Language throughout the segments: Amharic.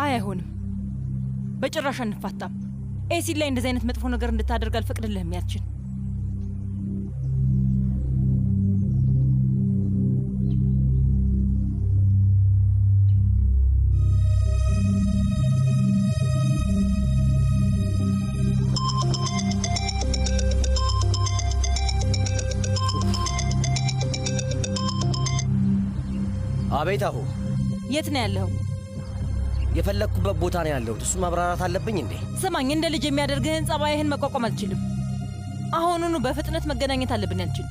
አይሆንም፣ በጭራሽ አንፋታም። ኤሲድ ላይ እንደዚህ አይነት መጥፎ ነገር እንድታደርግ አልፈቅድልህም ያችን። አቤት። አሁ የት ነው ያለው? የፈለግኩበት ቦታ ነው ያለሁት። እሱ ማብራራት አለብኝ እንዴ? ስማኝ፣ እንደ ልጅ የሚያደርግህን ጸባይህን መቋቋም አልችልም። አሁኑኑ በፍጥነት መገናኘት አለብን ያልችል።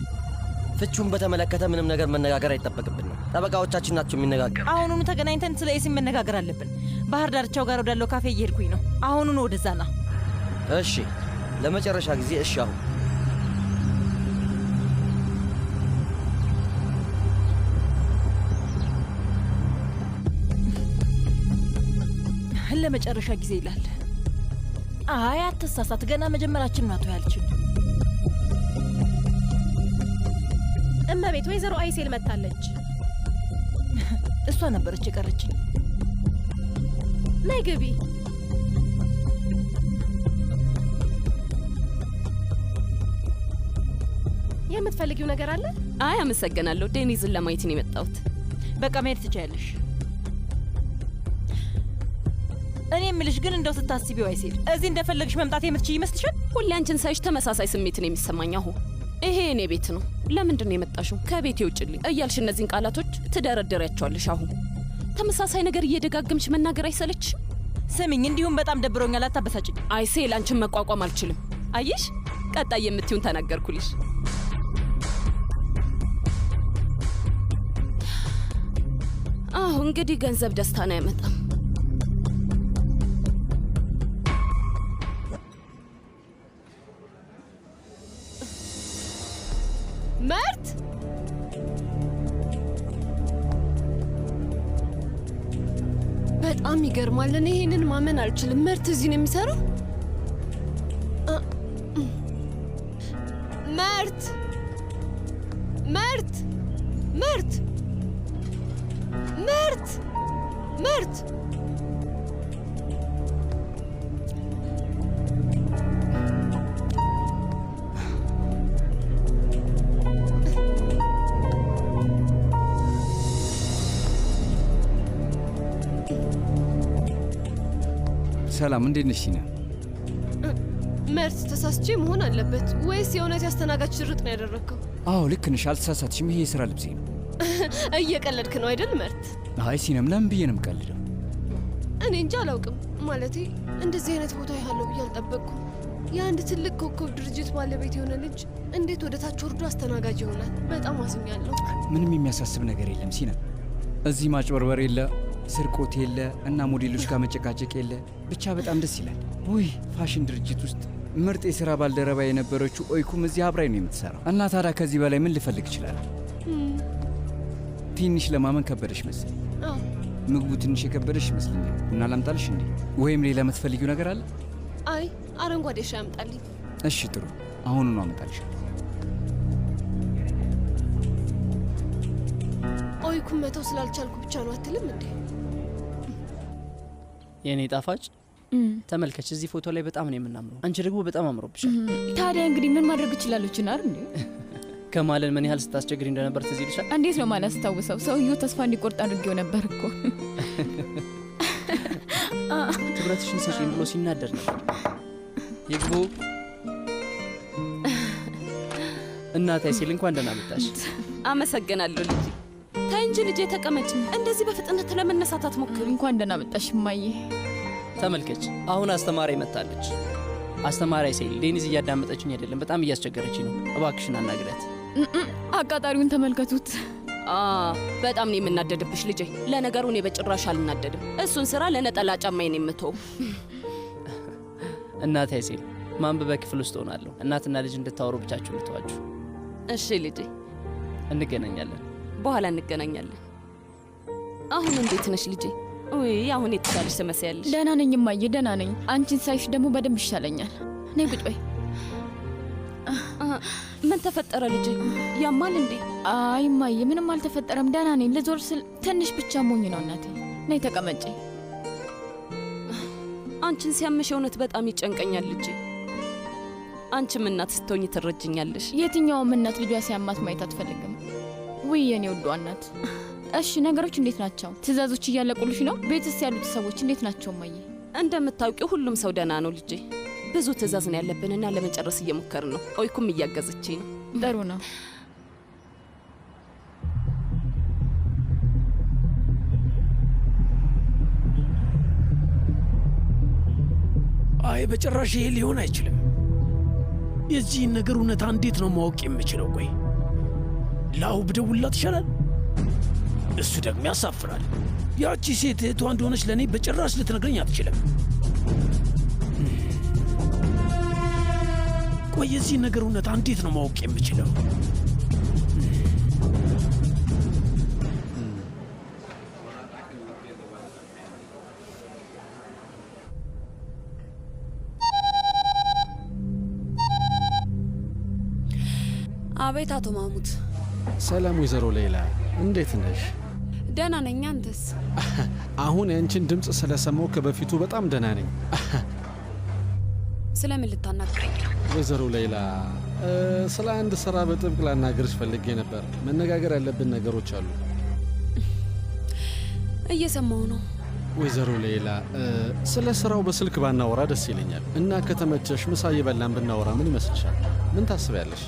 ፍቹን በተመለከተ ምንም ነገር መነጋገር አይጠበቅብንም። ጠበቃዎቻችን ናቸው የሚነጋገሩ። አሁኑኑ ተገናኝተን ስለ ኤሲ መነጋገር አለብን። ባህር ዳርቻው ጋር ወዳለው ካፌ እየሄድኩኝ ነው። አሁኑኑ ወደዛ ና። እሺ፣ ለመጨረሻ ጊዜ እሺ። አሁን ለመጨረሻ ጊዜ ይላል። አይ አትሳሳት፣ ገና መጀመራችን ነው። አቶ ያልችን እመቤት፣ ወይዘሮ አይሴል መታለች። እሷ ነበረች የቀረችኝ። ነይ ግቢ። የምትፈልጊው ነገር አለ? አይ አመሰግናለሁ። ዴኒዝን ለማየት ነው የመጣሁት። በቃ መሄድ ትችያለሽ። እኔ የምልሽ ግን እንደው ስታስቢው አይሴል፣ እዚህ እንደፈለግሽ መምጣት የምትችይ ይመስልሻል? ሁሌ አንቺን ሳይሽ ተመሳሳይ ስሜት ነው የሚሰማኝ። አሁን ይሄ እኔ ቤት ነው። ለምንድን ነው የመጣሽው? ከቤቴ ውጭልኝ እያልሽ እነዚህን ቃላቶች ትደረደሪያቸዋለሽ። አሁን ተመሳሳይ ነገር እየደጋገምሽ መናገር አይሰለችሽ? ስሚኝ፣ እንዲሁም በጣም ደብሮኛል፣ አታበሳጭኝ። አይሴል፣ አንቺን መቋቋም አልችልም። አየሽ፣ ቀጣይ የምትዩን ተናገርኩልሽ። አሁን እንግዲህ ገንዘብ ደስታን አያመጣም። መርት በጣም ይገርማል። እኔ ይሄንን ማመን አልችልም። መርት እዚህ ነው የሚሰራው? መርት መርት መርት መርት መርት ሰላም፣ እንዴት ነሽ ሲና? መርት፣ ተሳስቼ መሆን አለበት ወይስ የእውነት ያስተናጋጅ ሽርጥ ነው ያደረግከው? አዎ ልክ ነሽ፣ አልተሳሳትሽም። ይሄ የሥራ ልብሴ ነው። እየቀለድክ ነው አይደል መርት? አይ ሲናም፣ ለምን ብዬ ነው የምቀልደው? እኔ እንጃ አላውቅም። ማለቴ እንደዚህ አይነት ቦታ ያለው ብዬ አልጠበቅኩም። የአንድ ትልቅ ኮከብ ድርጅት ባለቤት የሆነ ልጅ እንዴት ወደ ታች ወርዶ አስተናጋጅ ይሆናል? በጣም አዝኛለሁ። ምንም የሚያሳስብ ነገር የለም ሲና። እዚህ ማጭበርበር የለ፣ ስርቆት የለ እና ሞዴሎች ጋር መጨቃጨቅ የለ። ብቻ በጣም ደስ ይላል። ውይ ፋሽን ድርጅት ውስጥ ምርጥ የሥራ ባልደረባ የነበረችው ኦይኩም እዚህ አብራኝ ነው የምትሠራው። እና ታዲያ ከዚህ በላይ ምን ልፈልግ እችላለሁ? ትንሽ ለማመን ከበደሽ መሰል። ምግቡ ትንሽ የከበደሽ ይመስለኛል። ቡና ላምጣልሽ እንዴ? ወይም ሌላ የምትፈልጊው ነገር አለ? አይ አረንጓዴ ሻይ አምጣልኝ። እሺ ጥሩ፣ አሁኑኑ አመጣልሻለሁ። ኦይኩም መተው ስላልቻልኩ ብቻ ነው አትልም እንዴ? የኔ ጣፋጭ ተመልከች፣ እዚህ ፎቶ ላይ በጣም ነው የምናምረው። አንቺ ደግሞ በጣም አምሮብሻል። ታዲያ እንግዲህ ምን ማድረግ እችላለሁ? ችናር እንዴ ከማለን ምን ያህል ስታስቸግሪ እንደነበር ትዝ ይልሻል? እንዴት ነው ማላስታውሰው? ሰውየው ተስፋ እንዲቆርጥ አድርጌው ነበር እኮ። ትኩረትሽን ሰጪኝ ብሎ ሲናደር ነበር። ይግቡ። እናት አይሴል እንኳን ደህና መጣሽ። አመሰግናለሁ ልጅ። ታይ እንጂ ልጄ ተቀመጭ። እንደዚህ በፍጥነት ለመነሳት አትሞክሪ። እንኳን ደህና መጣሽ እማዬ። ተመልከች፣ አሁን አስተማሪ መጣለች። አስተማሪ አይሴል፣ ዴኒዝ እያዳመጠችኝ አይደለም፣ በጣም እያስቸገረችኝ ነው። እባክሽን አናግሪያት። አቃጣሪውን ተመልከቱት። በጣም ነው የምናደድብሽ ልጄ። ለነገሩ እኔ በጭራሽ አልናደድም። እሱን ስራ ለነጠላ ጫማዬ ነው የምትወው። እናት አይሴል፣ ማንበቢያ ክፍል ውስጥ ሆናለሁ። እናትና ልጅ እንድታወሩ ብቻችሁ ልተዋችሁ። እሺ ልጄ፣ እንገናኛለን። በኋላ እንገናኛለን። አሁን እንዴት ነሽ ልጄ? ውይ አሁን የተሻለሽ ትመስያለሽ። ደህና ነኝ እማዬ፣ ደህና ነኝ። አንቺን ሳይሽ ደግሞ በደንብ ይሻለኛል። ነይ ቁጭ በይ። ምን ተፈጠረ ልጄ? ያማል እንዴ? አይ እማዬ፣ ምንም አልተፈጠረም፣ ደህና ነኝ። ልዞር ስል ትንሽ ብቻ ሞኝ ነው እናቴ። ነይ ተቀመጪ። አንቺን ሲያምሽ እውነት በጣም ይጨንቀኛል ልጄ። አንቺም እናት ስትሆኝ ትረጅኛለሽ። የትኛውም እናት ልጇ ሲያማት ማየት አትፈልግም። ውይ የኔ ወዷ እናት። እሺ ነገሮች እንዴት ናቸው? ትዕዛዞች እያለቁልሽ ነው? ቤትስ ያሉት ሰዎች እንዴት ናቸው እማዬ? እንደምታውቂው ሁሉም ሰው ደህና ነው ልጄ። ብዙ ትዕዛዝ ነው ያለብንና ለመጨረስ እየሞከርን ነው። ኦይኩም እያገዘችኝ ነው። ጥሩ ነው። አይ በጭራሽ ይሄ ሊሆን አይችልም። የዚህን ነገር እውነታ እንዴት ነው ማወቅ የምችለው? ቆይ ለአሁ ብደውልላት ይሻላል። እሱ ደግሞ ያሳፍራል። ያቺ ሴት እህቷ እንደሆነች ለእኔ በጭራሽ ልትነግረኝ አትችልም። ቆይ የዚህን ነገር እውነታ እንዴት ነው ማወቅ የምችለው? አቤት አቶ ማሙት። ሰላም ወይዘሮ ሌላ እንዴት ነሽ? ደህና ነኝ። አንተስ? አሁን ያንቺን ድምፅ ስለሰማው ከበፊቱ በጣም ደህና ነኝ። ስለምን ልታናግረኝ ነው? ወይዘሮ ሌላ ስለ አንድ ስራ በጥብቅ ላናገርሽ ፈልጌ ነበር። መነጋገር ያለብን ነገሮች አሉ። እየሰማው ነው። ወይዘሮ ሌላ ስለ ስራው በስልክ ባናወራ ደስ ይለኛል እና ከተመቸሽ ምሳ እየበላን ብናወራ ምን ይመስልሻል? ምን ታስቢያለሽ?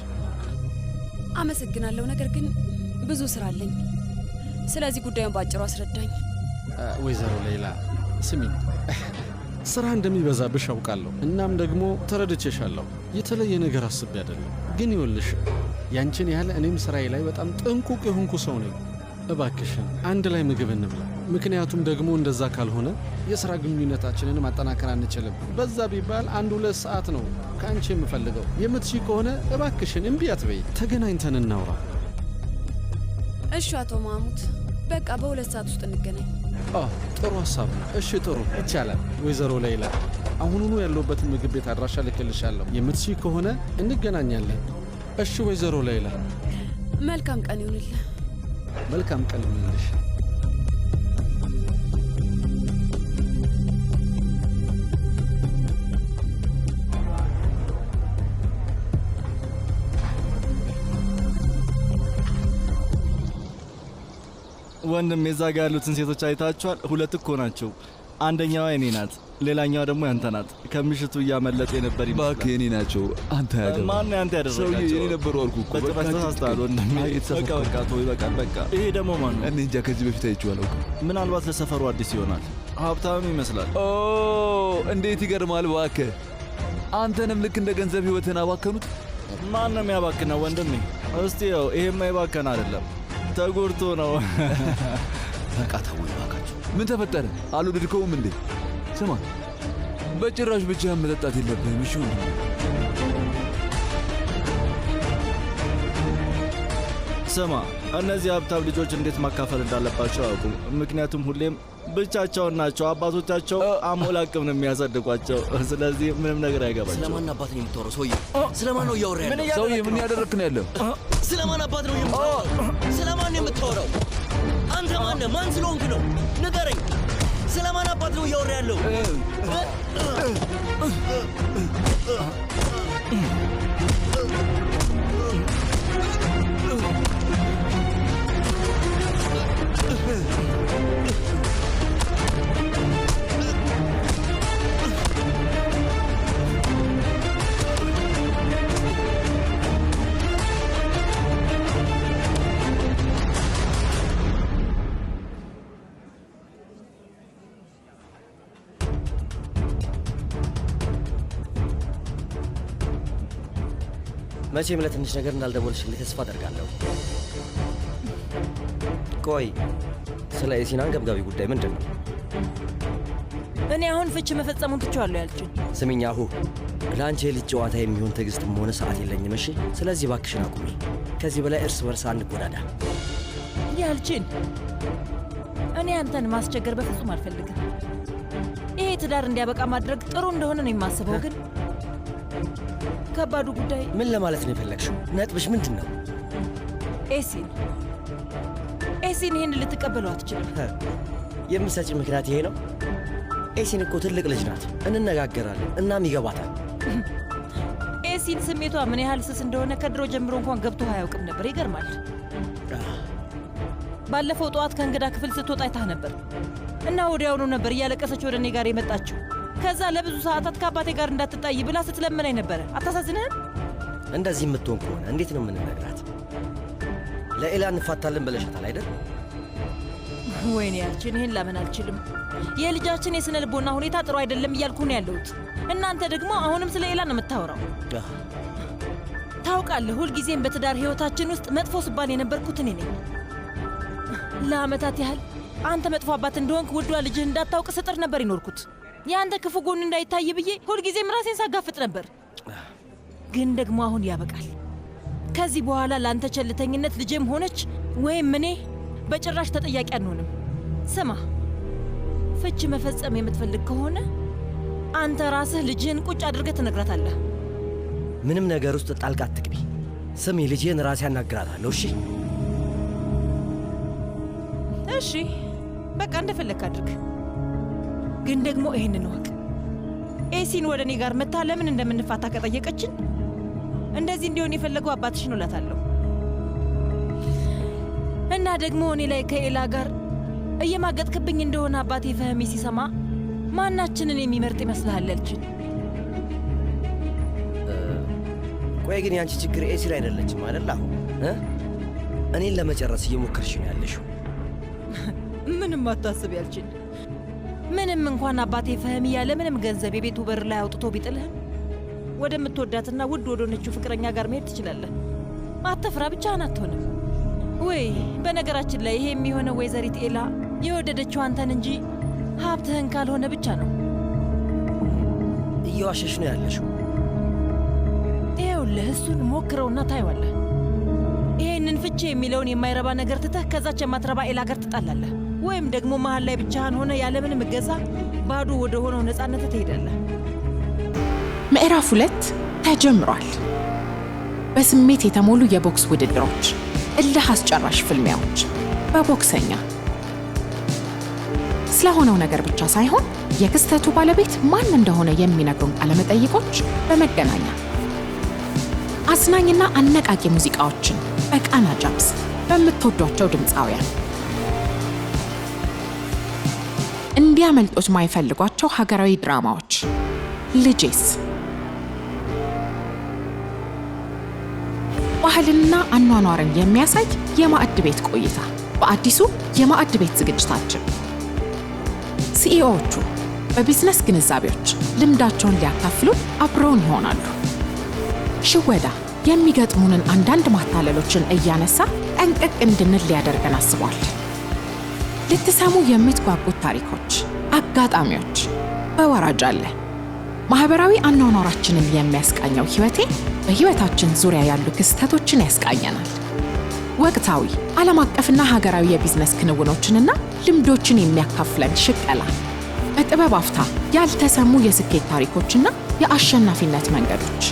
አመሰግናለሁ። ነገር ግን ብዙ ስራ አለኝ። ስለዚህ ጉዳዩን ባጭሩ አስረዳኝ። ወይዘሮ ሌላ ስሚኝ፣ ስራ እንደሚበዛብሽ አውቃለሁ። እናም ደግሞ ተረድቼሻለሁ። የተለየ ነገር አስቤ አይደለም። ግን ይኸውልሽ ያንቺን ያህል እኔም ስራዬ ላይ በጣም ጥንቁቅ የሆንኩ ሰው ነኝ። እባክሽን አንድ ላይ ምግብ እንብላ። ምክንያቱም ደግሞ እንደዛ ካልሆነ የሥራ ግንኙነታችንን ማጠናከር አንችልም። በዛ ቢባል 1-2 ሰዓት ነው ከአንቺ የምፈልገው። የምትሺ ከሆነ እባክሽን እምቢ አትበይ፣ ተገናኝተን እናውራ። እሺ አቶ ማሙት፣ በቃ በ2 ሰዓት ውስጥ እንገናኝ። ጥሩ ሀሳብ ነው። እሺ ጥሩ ይቻላል። ወይዘሮ ሌላ አሁኑኑ ያለሁበትን ምግብ ቤት አድራሻ ልክልሻለሁ። የምትሺ ከሆነ እንገናኛለን። እሺ ወይዘሮ ሌላ፣ መልካም ቀን ይሁንልህ። መልካም ቀን ይሁንልሽ። ወንድም የዛ ጋ ያሉትን ሴቶች አይታችኋል? 2 እኮ ናቸው። አንደኛዋ የኔ ናት፣ ሌላኛዋ ደግሞ ያንተ ናት። ከምሽቱ እያመለጡ የነበር ይመስላል። እባክህ የኔ ናቸው። አንተ ያገባ ማን ያንተ ያደረጋቸው? ሰውዬ የኔ ነበሩ አልኩህ እኮ። በቃ ተሳስተሃል ወንድሜ። በቃ ተወው፣ በቃ። ይሄ ደግሞ ማን ነው? እኔ እንጃ፣ ከዚህ በፊት አይቼው አላውቅም። ምናልባት ለሰፈሩ አዲስ ይሆናል። ሀብታም ይመስላል። እንዴት ይገርማል! እባክህ አንተንም ልክ እንደ ገንዘብ ህይወትን አባከኑት። ማን ነው የሚያባክነው ወንድሜ? እስቲ ያው ይሄማ ይባከን አይደለም፣ ተጎድቶ ነው። በቃ ተውኝ እባካችሁ። ምን ተፈጠረ? አልወደድከውም እንዴ? ስማ፣ በጭራሽ ብቻህን መጠጣት የለብህም። እሺ ወንድሜ። ስማ፣ እነዚህ ሀብታም ልጆች እንዴት ማካፈል እንዳለባቸው አያውቁም። ምክንያቱም ሁሌም ብቻቸውን ናቸው። አባቶቻቸው አሞላቅም ነው የሚያሳድጓቸው። ስለዚህ ምንም ነገር አይገባቸው። ስለማን አባት ነው የምታወራው ሰውዬ? ስለማን ነው እያወራ ያለው? ሰውዬ ምን ያደረክ ነው ያለው? ስለማን አባት ነው የምታወራው? ስለማን ነው የምታወራው? አንተ ማን? ማን ስለሆንክ ነው? ንገረኝ። ስለማን አባት ነው እያወራ ያለው? መቼም ለትንሽ ነገር እንዳልደወልሽልኝ ተስፋ አደርጋለሁ። ቆይ ስለ ኤሲን አንገብጋቢ ጉዳይ ምንድን ነው? እኔ አሁን ፍቺ መፈጸሙን ትቼዋለሁ ያልችኝ። ስሚኝ አሁ፣ ለአንቺ የልጅ ጨዋታ የሚሆን ትዕግስትም ሆነ ሰዓት የለኝም። እሺ፣ ስለዚህ እባክሽን አቁሚ። ከዚህ በላይ እርስ በርስ አንጎዳዳ። ያልችን እኔ አንተን ማስቸገር በፍጹም አልፈልግም። ይሄ ትዳር እንዲያበቃ ማድረግ ጥሩ እንደሆነ ነው የማስበው። ግን ከባዱ ጉዳይ ምን ለማለት ነው የፈለግሽው? ነጥብሽ ምንድን ነው? ኤሲን ይህን ልትቀበለው አትችልም። የምሰጪ ምክንያት ይሄ ነው? ኤሲን እኮ ትልቅ ልጅ ናት። እንነጋገራለን፣ እናም ይገባታል። ኤሲን ስሜቷ ምን ያህል ስስ እንደሆነ ከድሮ ጀምሮ እንኳን ገብቶ አያውቅም ነበር። ይገርማል። ባለፈው ጠዋት ከእንግዳ ክፍል ስትወጣ አይታህ ነበር እና ወዲያውኑ ነበር እያለቀሰች ወደ እኔ ጋር የመጣችው። ከዛ ለብዙ ሰዓታት ከአባቴ ጋር እንዳትጣይ ብላ ስትለምናኝ ነበረ። አታሳዝንህም? እንደዚህ የምትሆን ከሆነ እንዴት ነው የምንነግራት? ለኤላ እንፋታለን ብለሻታል አይደል? ወይኔ ያልችን፣ ይህን ላምን አልችልም። የልጃችን የስነ ልቦና ሁኔታ ጥሩ አይደለም እያልኩ ነው ያለሁት። እናንተ ደግሞ አሁንም ስለ ኤላ ነው የምታወራው። ታውቃለህ፣ ሁልጊዜም በትዳር ህይወታችን ውስጥ መጥፎ ስባል የነበርኩት እኔ ነኝ። ለአመታት ያህል አንተ መጥፎ አባት እንደሆንክ ውዷ ልጅህ እንዳታውቅ ስጥር ነበር ይኖርኩት። የአንተ ክፉ ጎን እንዳይታይ ብዬ ሁልጊዜም ራሴን ሳጋፍጥ ነበር። ግን ደግሞ አሁን ያበቃል። ከዚህ በኋላ ለአንተ ቸልተኝነት ልጄም ሆነች ወይም እኔ በጭራሽ ተጠያቂ አንሆንም። ስማ፣ ፍች መፈጸም የምትፈልግ ከሆነ አንተ ራስህ ልጅህን ቁጭ አድርገህ ትነግራታለህ። ምንም ነገር ውስጥ ጣልቃ አትግቢ። ስሚ፣ ልጅህን ራሴ ያናግራታለሁ። እሺ እሺ፣ በቃ እንደፈለግህ አድርግ። ግን ደግሞ ይህንን እወቅ፣ ኤሲን ወደ እኔ ጋር መታ ለምን እንደምንፋታ ከጠየቀችን እንደዚህ እንዲሆን የፈለገው አባትሽን እላታለሁ። እና ደግሞ እኔ ላይ ከኤላ ጋር እየማገጥክብኝ እንደሆነ አባቴ ፈህሚ ሲሰማ ማናችንን የሚመርጥ ይመስልሃል? ያልችን ቆይ ግን ያንቺ ችግር ኤሲ ላይ አይደለችም አይደል? አሁን እኔን ለመጨረስ እየሞከርሽ ነው ያለሽው። ምንም አታስብ ያልችን። ምንም እንኳን አባቴ ፈህሚ ያለ ምንም ገንዘብ የቤቱ በር ላይ አውጥቶ ቢጥልህም ወደምትወዳትና ውድ ወደሆነችው ፍቅረኛ ጋር መሄድ ትችላለህ። አትፍራ፣ ብቻህን አትሆንም። ወይ በነገራችን ላይ ይሄ የሚሆነው ወይዘሪት ኤላ የወደደችው አንተን እንጂ ሀብትህን ካልሆነ ብቻ ነው። እየዋሸሽ ነው ያለሽው። ይኸውልህ፣ እሱን ሞክረውና ታይዋለህ። ይሄንን ፍቺ የሚለውን የማይረባ ነገር ትተህ ከዛች የማትረባ ኤላ ጋር ትጣላለህ። ወይም ደግሞ መሃል ላይ ብቻህን ሆነ ያለምንም እገዛ ባዶ ወደ ሆነው ነፃነት ትሄዳለህ። ምዕራፍ 2 ተጀምሯል። በስሜት የተሞሉ የቦክስ ውድድሮች፣ እልህ አስጨራሽ ፍልሚያዎች በቦክሰኛ ስለሆነው ነገር ብቻ ሳይሆን የክስተቱ ባለቤት ማን እንደሆነ የሚነግሩን ቃለመጠይቆች በመገናኛ አዝናኝና አነቃቂ ሙዚቃዎችን በቃና ጃምስ በምትወዷቸው ድምፃውያን እንዲያመልጦት ማይፈልጓቸው ሀገራዊ ድራማዎች ልጄስ ባህልና አኗኗርን የሚያሳይ የማዕድ ቤት ቆይታ በአዲሱ የማዕድ ቤት ዝግጅታችን ሲኢኦዎቹ በቢዝነስ ግንዛቤዎች ልምዳቸውን ሊያካፍሉ አብረውን ይሆናሉ። ሽወዳ የሚገጥሙንን አንዳንድ ማታለሎችን እያነሳ ጠንቅቅ እንድንል ሊያደርገን አስቧል። ልትሰሙ የምትጓጉት ታሪኮች፣ አጋጣሚዎች በወራጅ አለ። ማህበራዊ አኗኗራችንን የሚያስቃኘው ህይወቴ በህይወታችን ዙሪያ ያሉ ክስተቶችን ያስቃኘናል። ወቅታዊ ዓለም አቀፍና ሀገራዊ የቢዝነስ ክንውኖችንና ልምዶችን የሚያካፍለን ሽቀላ፣ በጥበብ አፍታ ያልተሰሙ የስኬት ታሪኮችና የአሸናፊነት መንገዶች፣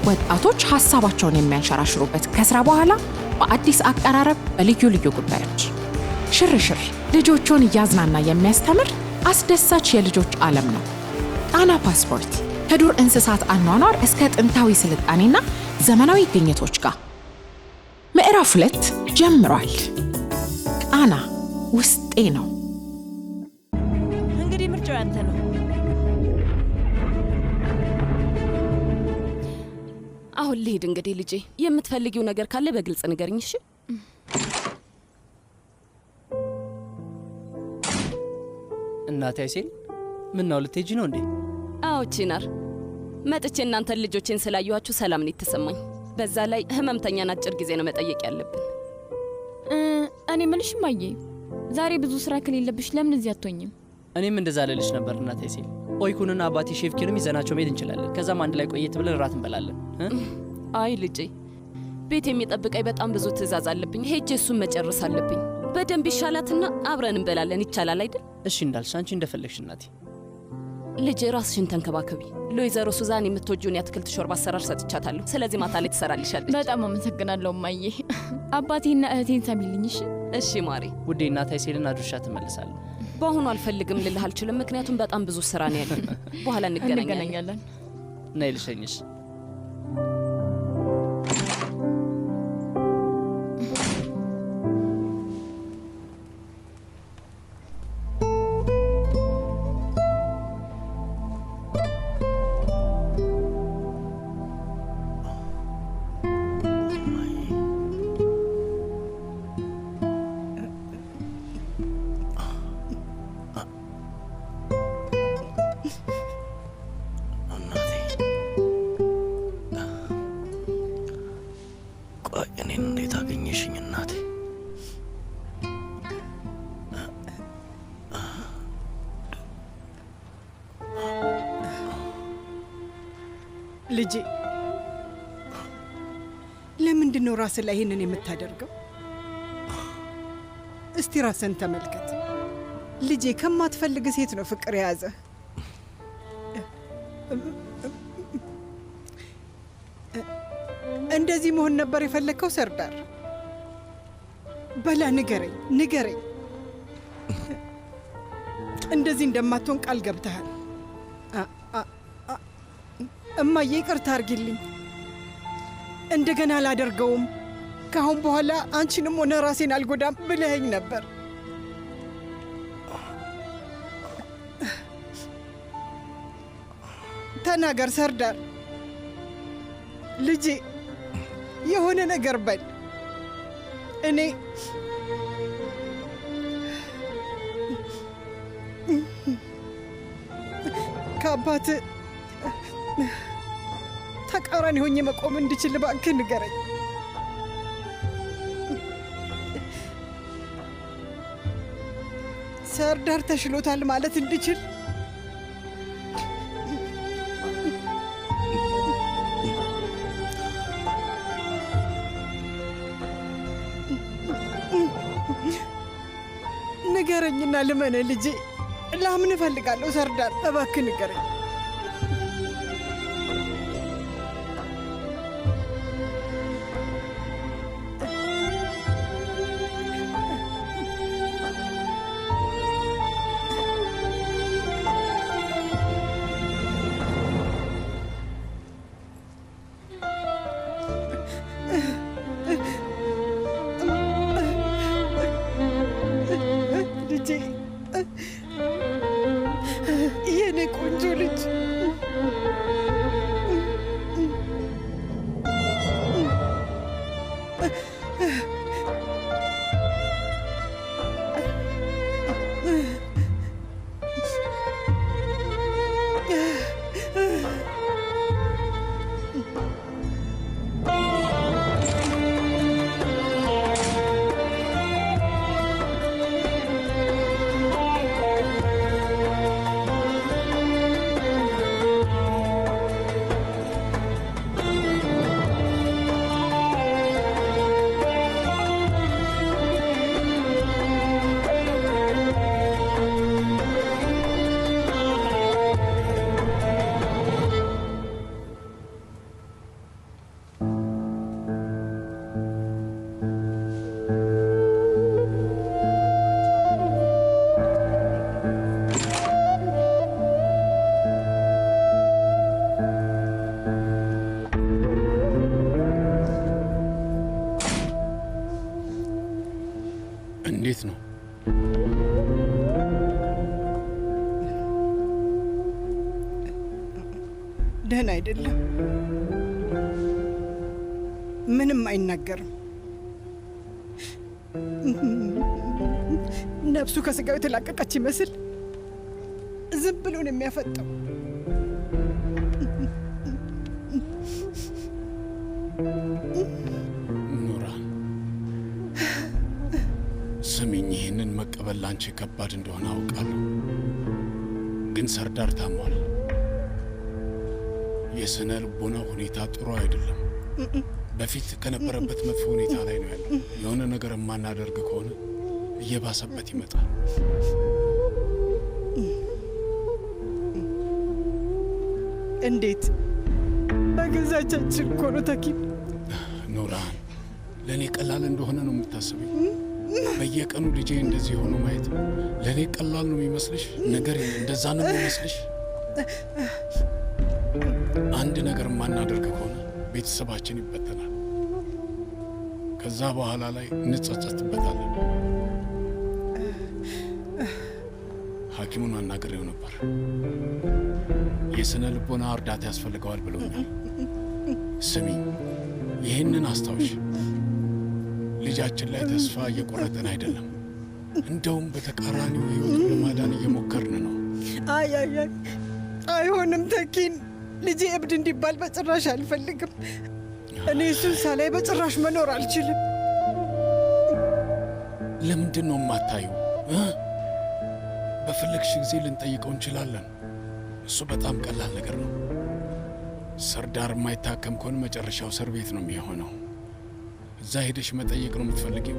ወጣቶች ሀሳባቸውን የሚያንሸራሽሩበት ከስራ በኋላ በአዲስ አቀራረብ በልዩ ልዩ ጉዳዮች፣ ሽርሽር ልጆቹን እያዝናና የሚያስተምር አስደሳች የልጆች ዓለም ነው። ቃና ፓስፖርት ከዱር እንስሳት አኗኗር እስከ ጥንታዊ ስልጣኔና ዘመናዊ ግኝቶች ጋር ምዕራፍ 2 ጀምሯል። ቃና ውስጤ ነው። እንግዲህ ምርጫው ያንተ ነው። አሁን ልሂድ። እንግዲህ ልጄ፣ የምትፈልጊው ነገር ካለ በግልጽ ንገርኝ። እሺ? እናቴ አይሴል፣ ምን ነው ልትሄጂ ነው እንዴ? አዎ ቺናር፣ መጥቼ እናንተን ልጆቼን ስላየኋችሁ ሰላም ነው የተሰማኝ። በዛ ላይ ህመምተኛን አጭር ጊዜ ነው መጠየቅ ያለብን። እኔ ምልሽ ማየ፣ ዛሬ ብዙ ስራ ከሌለብሽ ለምን እዚህ አትሆኝም? እኔም እንደዛ ልልሽ ነበር እናቴ አይሴል። ኦይኩንና አባቴ ሼፍ ኪርም ይዘናቸው መሄድ እንችላለን። ከዛም አንድ ላይ ቆየት ብለን እራት እንበላለን። አይ ልጄ፣ ቤት የሚጠብቀኝ በጣም ብዙ ትዕዛዝ አለብኝ። ሄጄ እሱን መጨረስ አለብኝ። በደንብ ይሻላትና አብረን እንበላለን። ይቻላል አይደል? እሺ እንዳልሽ፣ አንቺ እንደፈለግሽ እናቴ። ልጄ ራስሽን ተንከባከቢ። ለወይዘሮ ሱዛን የምትወጂውን የአትክልት ሾርባ አሰራር ሰጥቻታለሁ። ስለዚህ ማታ ላይ ትሰራልሻለች። በጣም አመሰግናለሁ እማዬ። አባቴና እህቴን ሰሚልኝ። እሺ? እሺ ማሪ። ውዴ እናት አይሴልን አድርሻ ትመልሳለሁ። በአሁኑ አልፈልግም ልልህ አልችልም፣ ምክንያቱም በጣም ብዙ ስራ ነው ያለኝ። በኋላ እንገናኛለን። ነይ ልሸኝሽ። እኔን እንዴት አገኘሽኝ እናቴ? ልጄ ለምንድን ነው ራስህ ላይ ይህንን የምታደርገው? እስቲ ራስን ተመልከት ልጄ። ከማትፈልግ ሴት ነው ፍቅር የያዘ። እንደዚህ መሆን ነበር የፈለግከው ሰርዳር? በላ ንገረኝ ንገረኝ። እንደዚህ እንደማትሆን ቃል ገብተሃል። እማዬ ይቅርታ አርጊልኝ፣ እንደገና አላደርገውም። ከአሁን በኋላ አንቺንም ሆነ ራሴን አልጎዳም ብለኸኝ ነበር። ተናገር ሰርዳር። ልጄ የሆነ ነገር በል። እኔ ከአባት ተቃራኒ ሆኜ መቆም እንድችል እባክህ ንገረኝ። ሰርዳር ተሽሎታል ማለት እንድችል ንገረኝና ልመነ ልጄ። ላምን እፈልጋለሁ ሰርዳር፣ እባክህ ንገረኝ። የኔ ቆንጆ ልጅ እንዴት ነው? ደህና አይደለም። ምንም አይናገርም። ነፍሱ ከስጋው የተላቀቀች ይመስል ዝም ብሎ ነው የሚያፈጠው። ኑራን ስሚኝ፣ ይህንን መቀበል ላንቺ ከባድ እንደሆነ አውቃለሁ፣ ግን ሰርዳር ታሟል። የስነ ልቦና ሁኔታ ጥሩ አይደለም። በፊት ከነበረበት መጥፎ ሁኔታ ላይ ነው ያለው። የሆነ ነገር የማናደርግ ከሆነ እየባሰበት ይመጣል። እንዴት? በገዛ እጃችን እኮ ነው ተኪም። ኑራን፣ ለእኔ ቀላል እንደሆነ ነው የምታስበኝ? በየቀኑ ልጄ እንደዚህ ሆኖ ማየት ለእኔ ቀላል ነው የሚመስልሽ? ነገር እንደዛ ነው የሚመስልሽ? አንድ ነገር ማናደርግ ከሆነ ቤተሰባችን ይበተናል። ከዛ በኋላ ላይ እንጸጸትበታለን። ሐኪሙን አናግሬው ነበር። የስነ ልቦና እርዳታ ያስፈልገዋል ብሎኛል። ስሚኝ፣ ይህንን አስታውሽ። ልጃችን ላይ ተስፋ እየቆረጥን አይደለም። እንደውም በተቃራኒው ሕይወቱን ለማዳን እየሞከርን ነው። አይ አይሆንም ተኪን። ልጄ እብድ እንዲባል በጭራሽ አልፈልግም። እኔ እሱን ሳላይ በጭራሽ መኖር አልችልም። ለምንድን ነው የማታዩ? በፈለግሽ ጊዜ ልንጠይቀው እንችላለን። እሱ በጣም ቀላል ነገር ነው። ሰርዳር የማይታከም ከሆነ መጨረሻው እስር ቤት ነው የሚሆነው። እዛ ሄደሽ መጠየቅ ነው የምትፈልጊው?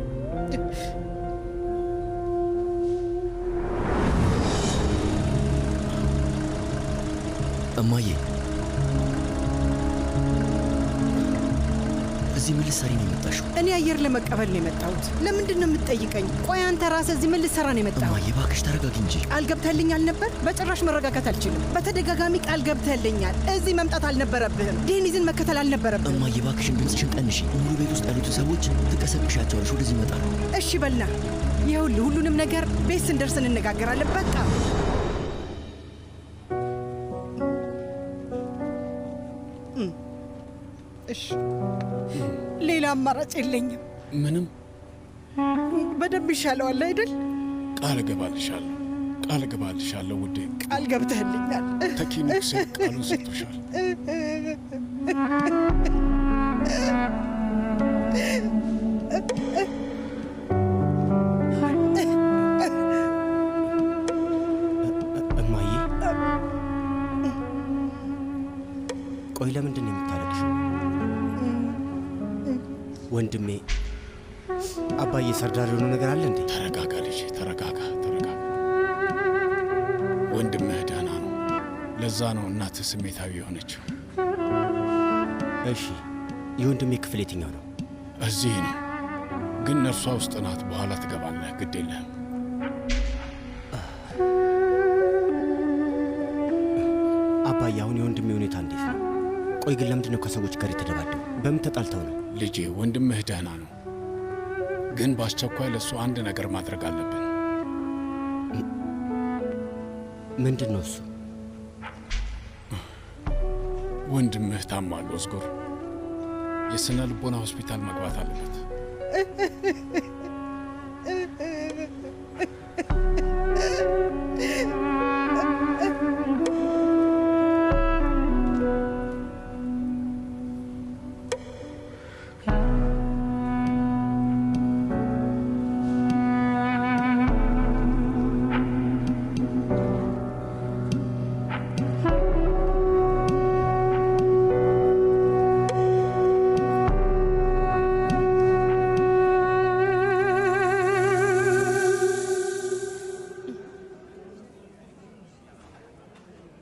እማዬ፣ እዚህ ምን ልትሰሪ ነው የመጣሽው? እኔ አየር ለመቀበል ነው የመጣሁት። ለምንድን ነው የምትጠይቀኝ? ቆይ አንተ ራስህ እዚህ ምን ልትሰራ ነው የመጣሁት? እማዬ እባክሽ ተረጋጊ እንጂ። ቃል ገብተህልኛል ነበር? በጭራሽ መረጋጋት አልችልም። በተደጋጋሚ ቃል ገብተህልኛል። እዚህ መምጣት አልነበረብህም። ዴኒዝን መከተል አልነበረብህም። እማዬ እባክሽን ድምፅሽን ቀንሺ። ሙሉ ቤት ውስጥ ያሉትን ሰዎች ትቀሰቅሻቸዋለሽ፣ ወደዚህ ይመጣሉ። እሺ በልና ይኸውልህ፣ ሁሉንም ነገር ቤት ስንደርስ እንነጋገራለን። በቃ እሺ፣ ሌላ አማራጭ የለኝም። ምንም? በደንብ ይሻለዋል አይደል? ቃል እገባልሻለሁ፣ ቃል እገባልሻለሁ ውዴ። ቃል ገብተህልኛል። ተኪኒክስ ቃሉን ሰጥቶሻል። እማዬ፣ ቆይ ለምንድን ነው የምታለቅሽው? ወንድሜ አባዬ ሰርዳር የሆነ ነገር አለ እንዴ? ተረጋጋ ልጄ፣ ተረጋጋ፣ ተረጋጋ። ወንድምህ ደህና ነው። ለዛ ነው እናትህ ስሜታዊ የሆነችው። እሺ፣ የወንድሜ ክፍል የትኛው ነው? እዚህ ነው፣ ግን ነርሷ ውስጥ ናት። በኋላ ትገባለህ፣ ግድ የለህም። አባዬ፣ አሁን የወንድሜ ሁኔታ እንዴት ነው? ቆይ ግን ለምንድን ነው ከሰዎች ጋር የተደባደቡ? በምን ተጣልተው ነው? ልጄ፣ ወንድምህ ደህና ነው፣ ግን በአስቸኳይ ለእሱ አንድ ነገር ማድረግ አለብን። ምንድን ነው እሱ? ወንድምህ ታሟል ኦዝጎር። የሥነ ልቦና ሆስፒታል መግባት አለበት።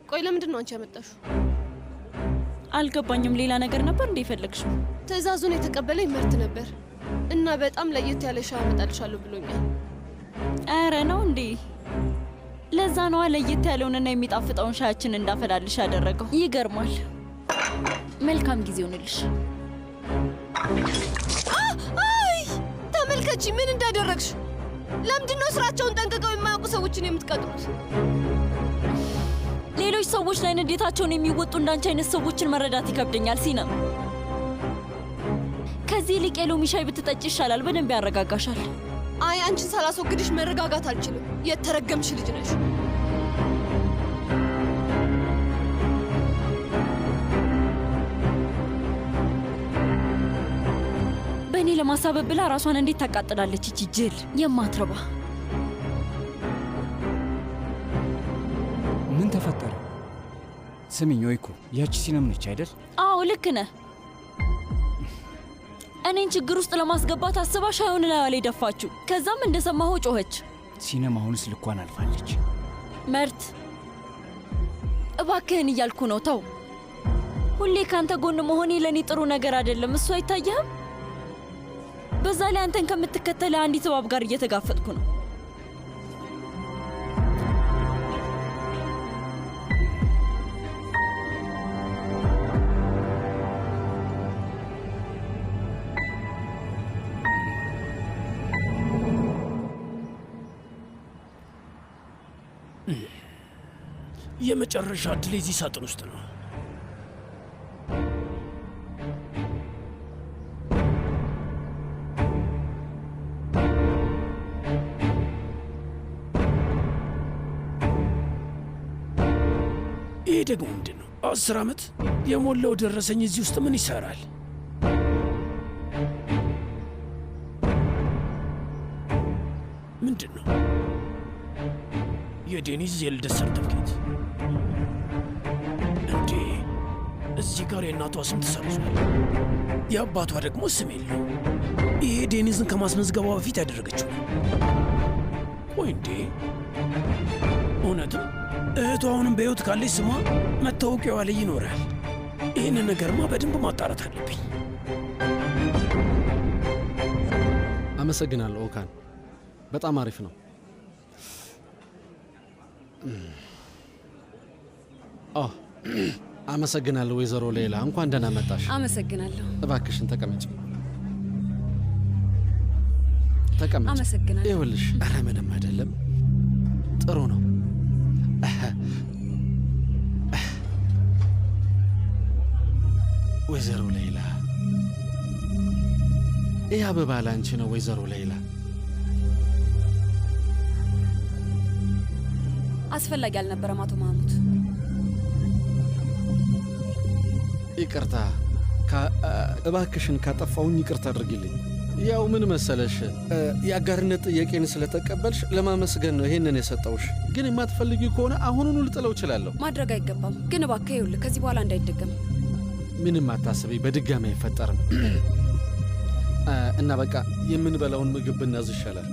ቆይ ለምንድን ነው አንቺ ያመጣሽው? አልገባኝም። ሌላ ነገር ነበር እንዴ የፈለግሽው? ትዕዛዙን የተቀበለኝ ምርት ነበር እና በጣም ለየት ያለ ሻይ አመጣልሻለሁ ብሎኛል። አረ ነው እንዴ? ለዛ ነዋ ለየት ያለውንና የሚጣፍጠውን ሻያችን እንዳፈላልሽ ያደረገው። ይገርማል። መልካም ጊዜ ይሁንልሽ። አይ ተመልከቺ ምን እንዳደረግሽ። ለምንድን ነው ስራቸውን ጠንቅቀው የማያውቁ ሰዎችን የምትቀጥሩት? ሌሎች ሰዎች ላይ ንዴታቸውን የሚወጡ እንዳንቺ አይነት ሰዎችን መረዳት ይከብደኛል ሲነም። ከዚህ ይልቅ የሎሚ ሻይ ብትጠጪ ይሻላል፣ በደንብ ያረጋጋሻል። አይ አንቺን ሳላስወግድሽ መረጋጋት አልችልም። የተረገምሽ ልጅ ነሽ። በእኔ ለማሳበብ ብላ ራሷን እንዴት ታቃጥላለች ይቺ ጅል የማትረባ። ምን ተፈጠረ? ስሚኝ ወይኩ፣ ያቺ ሲነም ነች አይደል? አዎ ልክ ነህ። እኔን ችግር ውስጥ ለማስገባት አስባ ሻዩን ላይዋ ላይ ደፋችሁ። ከዛም እንደሰማሁ ጮኸች። ሲነም አሁንስ ልኳን አልፋለች። መርት እባክህን እያልኩ ነው፣ ተው። ሁሌ ካንተ ጎን መሆኔ ለእኔ ጥሩ ነገር አይደለም። እሱ አይታየህም? በዛ ላይ አንተን ከምትከተለ አንዲት እባብ ጋር እየተጋፈጥኩ ነው። የመጨረሻ እድል እዚህ ሳጥን ውስጥ ነው። ይሄ ደግሞ ምንድን ነው? 10 ዓመት የሞላው ደረሰኝ እዚህ ውስጥ ምን ይሰራል? ምንድን ነው? የዴኒዝ የልደት ሰርተፍኬት እንዴ! እዚህ ጋር የእናቷ ስም ተሰርዟል፣ የአባቷ ደግሞ ስም የለው። ይሄ ዴኒዝን ከማስመዝገቧ በፊት ያደረገችው ነው። ቆይ እንዴ! እውነትም እህቷ አሁንም በሕይወት ካለች ስሟ መታወቂያዋ ላይ ይኖራል። ይህንን ነገርማ በደንብ ማጣራት አለብኝ። አመሰግናለሁ ኦካን፣ በጣም አሪፍ ነው። አመሰግናለሁ ወይዘሮ ሌላ፣ እንኳን ደህና መጣሽ። አመሰግናለሁ። እባክሽን ተቀመጭ ተቀመጭ። አመሰግናለሁ። ይኸውልሽ፣ ኧረ ምንም አይደለም፣ ጥሩ ነው። ወይዘሮ ሌላ፣ ይህ አበባ ላንቺ ነው ወይዘሮ ሌላ። አስፈላጊ አልነበረም አቶ ማሙት። ይቅርታ፣ እባክሽን ካጠፋውኝ ይቅርታ አድርጊልኝ። ያው ምን መሰለሽ፣ የአጋርነት ጥያቄን ስለተቀበልሽ ለማመስገን ነው ይሄንን የሰጠውሽ። ግን የማትፈልጊው ከሆነ አሁኑኑ ልጥለው እችላለሁ። ማድረግ አይገባም። ግን እባክህ ይኸውልህ፣ ከዚህ በኋላ እንዳይደገም። ምንም አታስቢ፣ በድጋሚ አይፈጠርም። እና በቃ የምንበላውን ምግብ ብናዝ ይሻላል።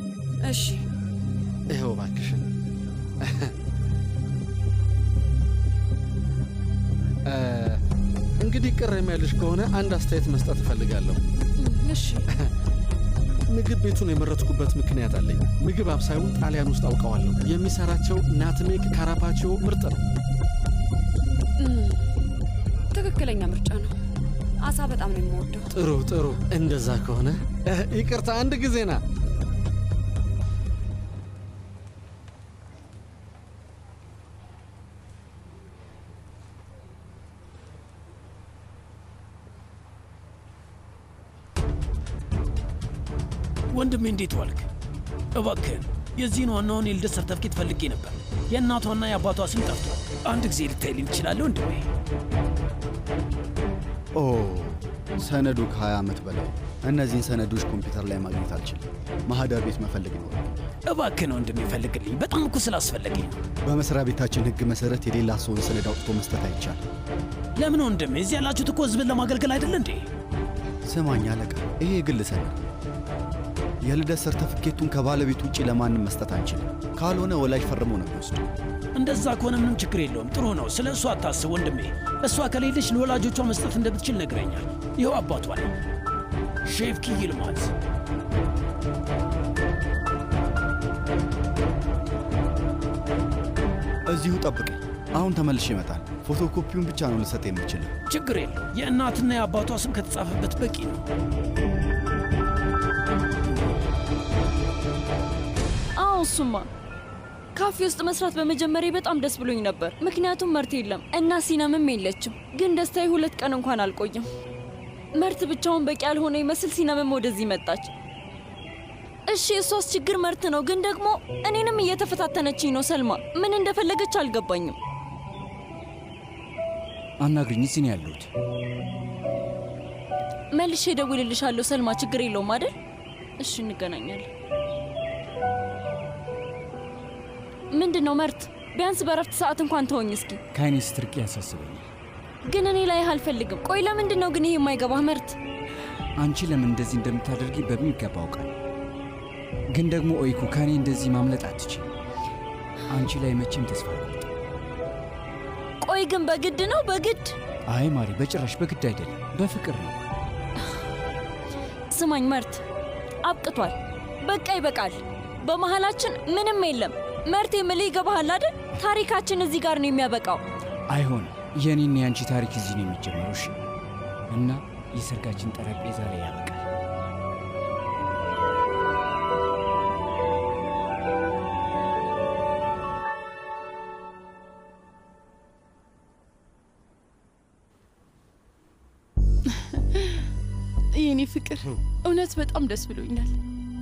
እሺ፣ ይኸው እባክሽን። እንግዲህ ቅር የሚያልሽ ከሆነ አንድ አስተያየት መስጠት እፈልጋለሁ። እሺ። ምግብ ቤቱን የመረጥኩበት ምክንያት አለኝ። ምግብ አብሳዩን ጣሊያን ውስጥ አውቀዋለሁ። የሚሰራቸው ናትሜክ ካራፓቺዮ ምርጥ ነው። ትክክለኛ ምርጫ ነው። አሳ በጣም ነው የምወደው። ጥሩ ጥሩ። እንደዛ ከሆነ ይቅርታ፣ አንድ ጊዜና ወንድሜ እንዴት ዋልክ? እባክህን የዚህን ዋናውን የልደት ሰርተፍኬት ፈልጌ ነበር። የእናቷና የአባቷ ስም ጠፍቷል። አንድ ጊዜ ልታይልኝ ትችላለህ ወንድሜ? ኦ ሰነዱ ከ20 ዓመት በላይ። እነዚህን ሰነዶች ኮምፒውተር ላይ ማግኘት አልችልም። ማህደር ቤት መፈለግ ነው። እባክህን ወንድሜ ፈልግልኝ። በጣም እኮ ስላስፈለገኝ ነው። በመስሪያ ቤታችን ሕግ መሰረት የሌላ ሰውን ሰነድ አውጥቶ መስጠት አይቻልም። ለምን ወንድሜ? እዚህ ያላችሁት እኮ ህዝብን ለማገልገል አይደለ እንዴ? ስማኝ አለቃ፣ ይሄ የግል ሰነድ። የልደት ሰርተፍኬቱን ከባለቤቱ ውጪ ለማንም መስጠት አንችልም። ካልሆነ ወላጅ ፈርሞ ነው የሚወስዱ። እንደዛ ከሆነ ምንም ችግር የለውም። ጥሩ ነው። ስለ እሷ አታስብ ወንድሜ። እሷ ከሌለች ለወላጆቿ መስጠት እንደምትችል ነግረኛል። ይኸው አባቷ ነው፣ ሼፍ ኪ ይልማዝ። እዚሁ ጠብቀኝ፣ አሁን ተመልሼ ይመጣል። ፎቶኮፒውን ብቻ ነው ልሰጥ የምችለው። ችግር የለው። የእናትና የአባቷ ስም ከተጻፈበት በቂ ነው። አዎ እሱማ ካፌ ውስጥ መስራት በመጀመሪያ በጣም ደስ ብሎኝ ነበር። ምክንያቱም መርት የለም እና ሲነምም የለችም። ግን ደስታዬ 2 ቀን እንኳን አልቆየም። መርት ብቻውን በቂ ያልሆነ ይመስል ሲነምም ወደዚህ መጣች። እሺ እሷስ ችግር መርት ነው፣ ግን ደግሞ እኔንም እየተፈታተነችኝ ነው። ሰልማ ምን እንደፈለገች አልገባኝም። አናግሪኝ፣ እዚህ ነው ያለሁት። መልሼ እደውልልሻለሁ ሰልማ። ችግር የለውም አይደል? እሺ እንገናኛለን። ምንድን ነው መርት? ቢያንስ በረፍት ሰዓት እንኳን ተወኝ እስኪ። ከአይኔ ስትርቂ ያሳስበኛል። ግን እኔ ላይ አልፈልግም። ቆይ ለምንድን ነው ግን ይሄ የማይገባህ መርት? አንቺ ለምን እንደዚህ እንደምታደርጊ በሚገባ አውቃለሁ። ግን ደግሞ ኦይኩ ከእኔ እንደዚህ ማምለጥ አትችል። አንቺ ላይ መቼም ተስፋ አልቆርጥም። ቆይ ግን በግድ ነው? በግድ? አይ ማሪ፣ በጭራሽ በግድ አይደለም፣ በፍቅር ነው። ስማኝ መርት፣ አብቅቷል። በቃ ይበቃል። በመሃላችን ምንም የለም። መርቴ ምልህ ይገባሃል አይደል? ታሪካችን እዚህ ጋር ነው የሚያበቃው። አይሆንም። የኔና የአንቺ ታሪክ እዚህ ነው የሚጀምረው። እሺ? እና የሰርጋችን ጠረጴዛ ላይ ያበቃል። የኔ ፍቅር እውነት በጣም ደስ ብሎኛል።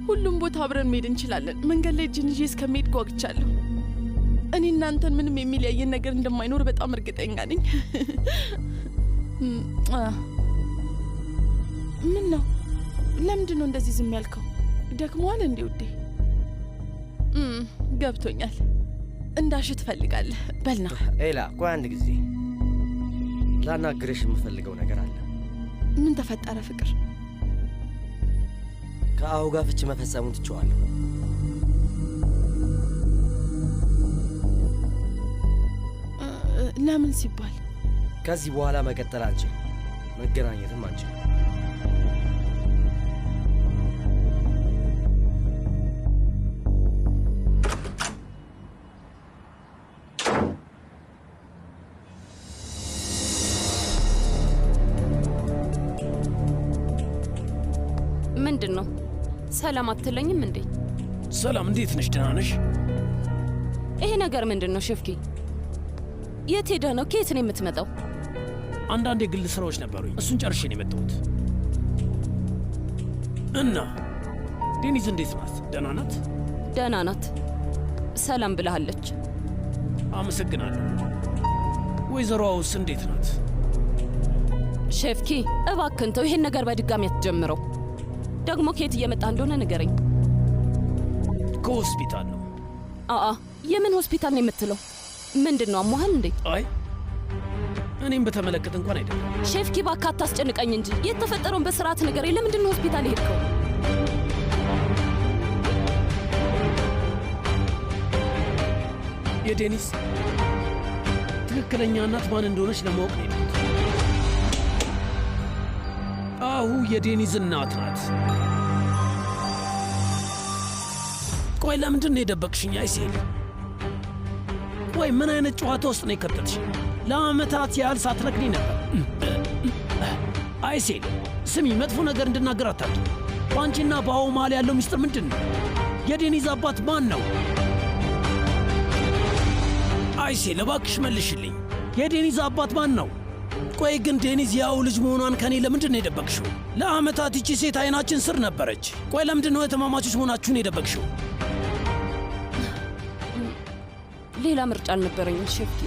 ሁሉም ቦታ አብረን መሄድ እንችላለን። መንገድ ላይ እጅን ይዤ እስከመሄድ ጓግቻለሁ። እኔ እናንተን ምንም የሚለያየን ነገር እንደማይኖር በጣም እርግጠኛ ነኝ። ምን ነው? ለምንድን ነው እንደዚህ ዝም ያልከው? ደክሞሃል እንዴ ውዴ? ገብቶኛል። እንዳሽ ትፈልጋለህ። በልና ኤላ፣ ቆይ አንድ ጊዜ ላናግርሽ የምፈልገው ነገር አለ። ምን ተፈጠረ ፍቅር? ከአሁ ጋር ፍቺ መፈጸሙን ትቼዋለሁ። ለምን ሲባል? ከዚህ በኋላ መቀጠል አንችልም፣ መገናኘትም አንችልም። ምንድን ነው? ሰላም አትለኝም እንዴ? ሰላም፣ እንዴት ነሽ? ደህና ነሽ? ይሄ ነገር ምንድን ነው ሸፍኪ? የት ሄደህ ነው? ከየት ነው የምትመጣው? አንዳንድ የግል ስራዎች ነበሩኝ፣ እሱን ጨርሼ ነው የመጣሁት። እና ዴኒዝ እንዴት ናት? ደህና ናት? ደህና ናት። ሰላም ብለሃለች። አመሰግናለሁ። ወይዘሮዋውስ እንዴት ናት? ሸፍኪ እባክህን ተው፣ ይሄን ነገር በድጋሚ አትጀምረው። ደግሞ ከየት እየመጣ እንደሆነ ንገረኝ። ከሆስፒታል ነው። አአ የምን ሆስፒታል ነው የምትለው? ምንድን ነው አሞሃል እንዴ? አይ እኔም በተመለከተ እንኳን አይደለም። ሼፍኪ እባክህ አታስጨንቀኝ እንጂ የተፈጠረውን በስርዓት ንገረኝ። ለምንድን ነው ሆስፒታል የሄድከው? የዴኒስ ትክክለኛ እናት ማን እንደሆነች ለማወቅ ነው የሄድኩት። አሁ የዴኒዝ እናት ናት። ቆይ ለምንድን ነው የደበቅሽኝ አይሴል? ቆይ ምን አይነት ጨዋታ ውስጥ ነው የከተትሽ? ለአመታት ያህል ሳትነግሪኝ ነበር። አይሴል ስሚ፣ መጥፎ ነገር እንድናገር አታድርጊ። በአንቺና በአሁ መሃል ያለው ሚስጥር ምንድን ነው? የዴኒዝ አባት ማን ነው? አይሴል እባክሽ መልሽልኝ። የዴኒዝ አባት ማን ነው? ቆይ ግን ዴኒዝ ያው ልጅ መሆኗን ከኔ ለምንድን ነው የደበቅሽው? ለአመታት ይቺ ሴት አይናችን ስር ነበረች። ቆይ ለምንድን ነው የተማማቾች መሆናችሁን የደበቅሽው? ሌላ ምርጫ አልነበረኝም ሼፍኪ፣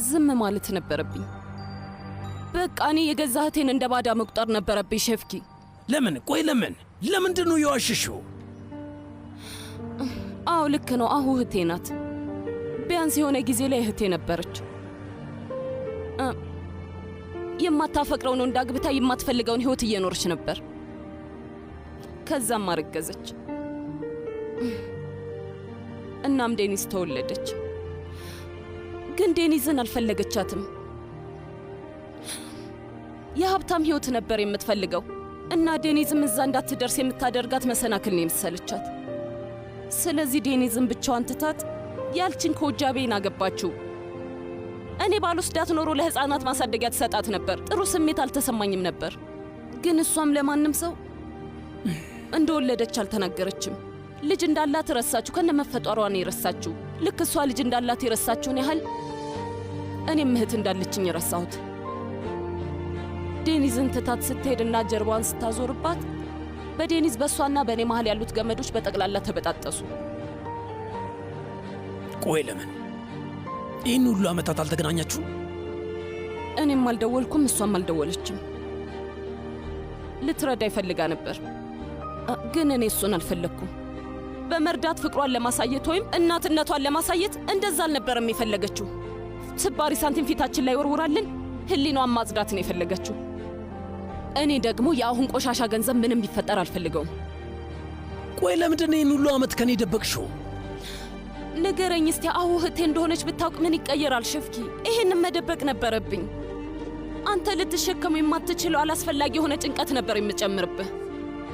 ዝም ማለት ነበረብኝ። በቃ እኔ የገዛ እህቴን እንደ ባዳ መቁጠር ነበረብኝ ሼፍኪ። ለምን? ቆይ ለምንድን ነው የዋሸሽው? አዎ ልክ ነው። አሁ እህቴ ናት። ቢያንስ የሆነ ጊዜ ላይ እህቴ ነበረች። የማታፈቅረውን ወንድ አግብታ የማትፈልገውን ህይወት እየኖረች ነበር። ከዛም አረገዘች። እናም ዴኒዝ ተወለደች። ግን ዴኒዝን አልፈለገቻትም። የሀብታም ህይወት ነበር የምትፈልገው እና ዴኒዝም እዛ እንዳትደርስ የምታደርጋት መሰናክል ነው የመሰለቻት። ስለዚህ ዴኒዝን ብቻዋን ትታት ያልችን ከወጃቤን አገባችው። እኔ ባልወስዳት ኖሮ ለህፃናት ማሳደጊያ ትሰጣት ነበር። ጥሩ ስሜት አልተሰማኝም ነበር። ግን እሷም ለማንም ሰው እንደወለደች አልተናገረችም። ልጅ እንዳላት ረሳችሁ። ከነ መፈጠሯ ነው የረሳችሁ። ልክ እሷ ልጅ እንዳላት የረሳችውን ያህል እኔም እህት እንዳለችኝ ረሳሁት። ዴኒዝን ትታት ስትሄድና ጀርባዋን ስታዞርባት በዴኒዝ በእሷና በእኔ መሃል ያሉት ገመዶች በጠቅላላ ተበጣጠሱ። ቆይ ለምን ይህን ሁሉ ዓመታት አልተገናኛችሁም? እኔም አልደወልኩም፣ እሷም አልደወለችም። ልትረዳ ይፈልጋ ነበር፣ ግን እኔ እሱን አልፈለግኩም። በመርዳት ፍቅሯን ለማሳየት ወይም እናትነቷን ለማሳየት እንደዛ አልነበረም የፈለገችው። ስባሪ ሳንቲም ፊታችን ላይ ወርውራልን ህሊናዋን ማጽዳት ነው የፈለገችው። እኔ ደግሞ የአሁን ቆሻሻ ገንዘብ ምንም ቢፈጠር አልፈልገውም። ቆይ ለምንድን ይህን ሁሉ ዓመት ከኔ ደበቅሽው? ንገረኝ እስቲ። አሁ እህቴ እንደሆነች ብታውቅ ምን ይቀየራል ሸፍኪ? ይሄንን መደበቅ ነበረብኝ። አንተ ልትሸከሙ የማትችለው አላስፈላጊ የሆነ ጭንቀት ነበር የምጨምርብህ።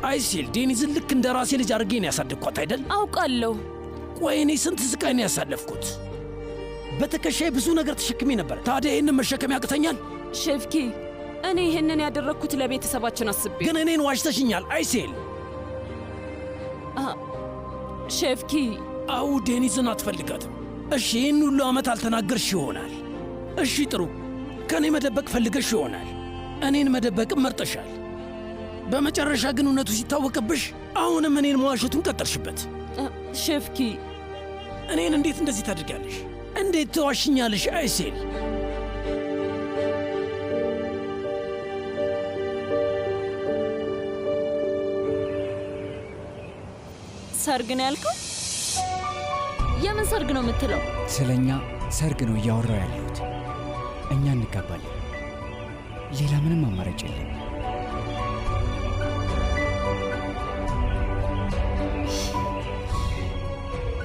አይሲል ዴኒዝን ልክ እንደ ራሴ ልጅ አድርጌ ነው ያሳደግኳት አይደል? አውቃለሁ። ቆይ እኔ ስንት ስቃይ ነው ያሳለፍኩት። በትከሻዬ ብዙ ነገር ተሸክሜ ነበር። ታዲያ ይህንን መሸከም ያቅተኛል? ሼፍኪ፣ እኔ ይህንን ያደረግኩት ለቤተሰባችን አስቤ። ግን እኔን ዋሽተሽኛል አይሴል። ሼፍኪ፣ አው ዴኒዝን አትፈልጋትም። እሺ ይህን ሁሉ ዓመት አልተናገርሽ ይሆናል። እሺ ጥሩ፣ ከእኔ መደበቅ ፈልገሽ ይሆናል። እኔን መደበቅም መርጠሻል። በመጨረሻ ግን እውነቱ ሲታወቅብሽ አሁንም እኔን መዋሸቱን ቀጠልሽበት። ሼፍኪ፣ እኔን እንዴት እንደዚህ ታድርጊያለሽ? እንዴት ተዋሽኛለሽ አይሴል? ሰርግ ነው ያልከው? የምን ሰርግ ነው የምትለው? ስለኛ ሰርግ ነው እያወራው ያለሁት። እኛ እንጋባለን። ሌላ ምንም አማራጭ የለም።